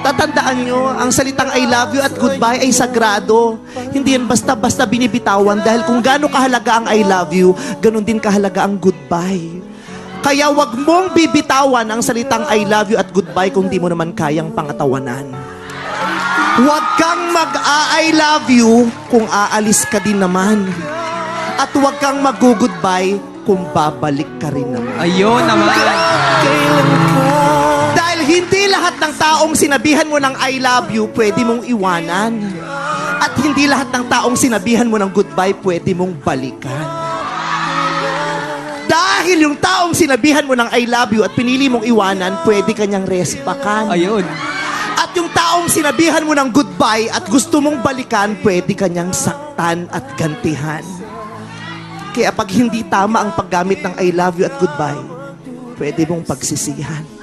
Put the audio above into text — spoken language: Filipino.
Tatandaan nyo, ang salitang I love you at goodbye ay sagrado. Hindi yan basta-basta binibitawan dahil kung gaano kahalaga ang I love you, ganun din kahalaga ang goodbye. Kaya wag mong bibitawan ang salitang I love you at goodbye kung di mo naman kayang pangatawanan. Wag kang mag-I love you kung aalis ka din naman. At wag kang mag-goodbye kung babalik ka rin naman. Ayun naman. Dahil hindi lahat ng taong sinabihan mo ng I love you, pwede mong iwanan. At hindi lahat ng taong sinabihan mo ng goodbye, pwede mong balikan. Dahil yung taong sinabihan mo ng I love you at pinili mong iwanan, pwede kanyang respakan. Ayun. At yung taong sinabihan mo ng goodbye at gusto mong balikan, pwede kanyang saktan at gantihan. Kaya pag hindi tama ang paggamit ng I love you at goodbye, pwede mong pagsisihan.